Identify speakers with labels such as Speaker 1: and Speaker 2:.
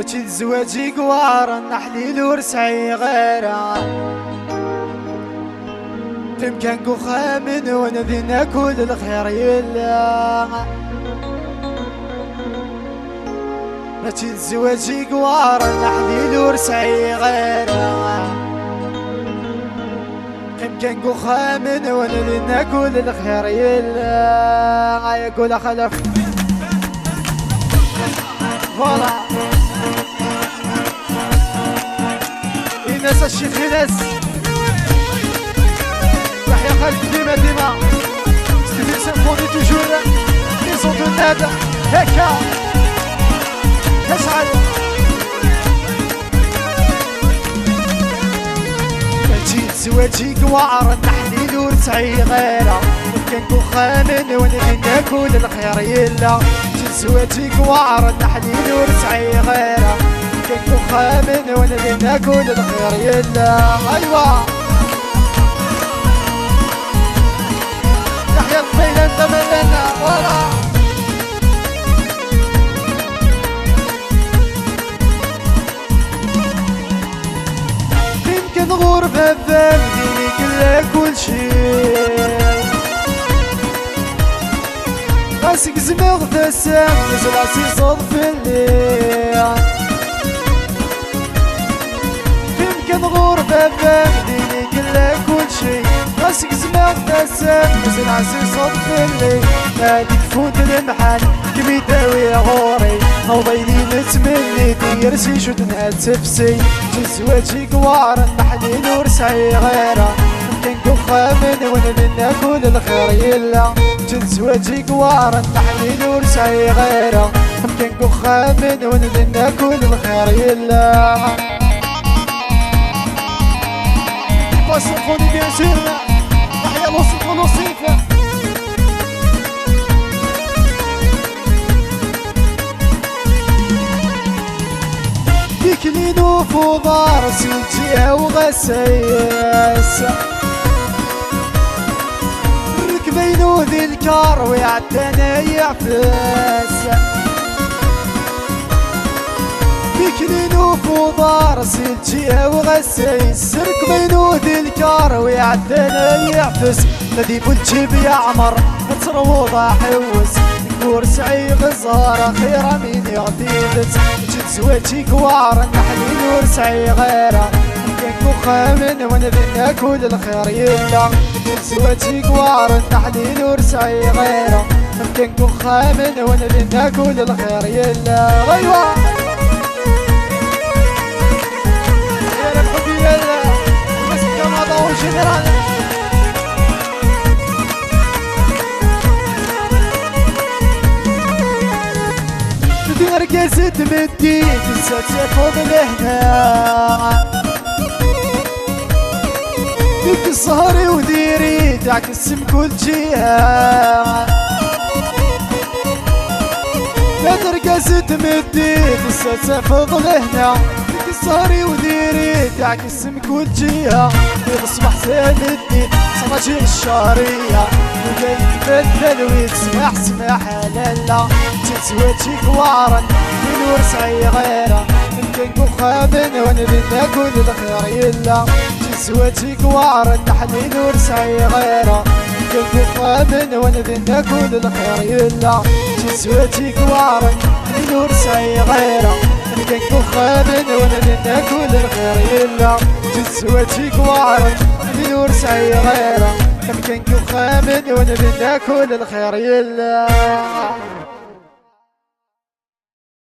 Speaker 1: ماشي الزواجي قوار نحليل ورسعي غيره في مكانكو خامن ونذينا كل الخير يلا ماشي الزواجي قوار نحليل ورسعي غيره في مكانكو خامن ونذينا كل الخير يلا يقول خلف فوالا الناس الشيخ ناس يحيى خالد ديما ستيفن سيمفوني توجور ليزون دو ناد هكا يسعد ماشي زواجي قوار نحليل ورسعي غيره كنكو خامن ونذينا كل الخير يلا زواجي قوار نحليل ورسعي غيره كنكو خامن ونذينا كل الخير يلا ايوا يحيى الخيل انت ملنا ورا يمكن غربة بابدي كل كل شي راسك زمغ ثسام راسي صوت في الليل يمكن غربة بابديني كل كل شي راسك زمغ ثسام راسي صوت في الليل هادي تفوت المحل كمي داوي غوري نوضيني نتمني ديرسي شو تنهد تفسي زواجي قوار نحليل ورسعي غيره كنكو خامن ونذينا كل الخير يلا زواجي قوار نحليل ورسعي غيره كنكو خامن ونذينا كل الخير يلا وصفوني بيان سور يحيى الوصيف والوصيف يكلي نوف وضار سيجيه وغسايس ركبينو ذي الكار ويعتنا يعفس يكلي نوف وضار سيجيه وغسايس ركبينو ذي الكار ويعتنا يعفس الذي بالجيب يعمر تروض حوس ورسعي غزارة خيرة مين يغتيبت جد زواجي قوار نحليل ورسعي غيره كنكو خامن ونذينا كل الخير يلا جد زواجي قوار نحليل ورسعي غيره كنكو خامن ونذينا كل الخير يلا ايوا يا الحب يلا بس كما ضوء جنرال ركزت مديت الساتي فوق لهنا ديك السهري وديري تعكس من كل جهة ركزت مديت الساتي فوق لهنا ديك السهري وديري تعكس من كل جهة يصبح سندي صراجي الشهرية وجاي تبدل ويتسمح سماح لالا زواجي قوارا من ورسعي غيره كنكو خامن ونذينا كل الخير يلا زواجي قوارا نحليل ورسعي غيره كنكو خامن ونذينا كل الخير يلا زواجي قوارا نحليل ورسعي غيره كنكو خامن ونذينا كل الخير يلا زواجي قوارا نحليل ورسعي غيره كنكو خامن ونذينا كل الخير يلا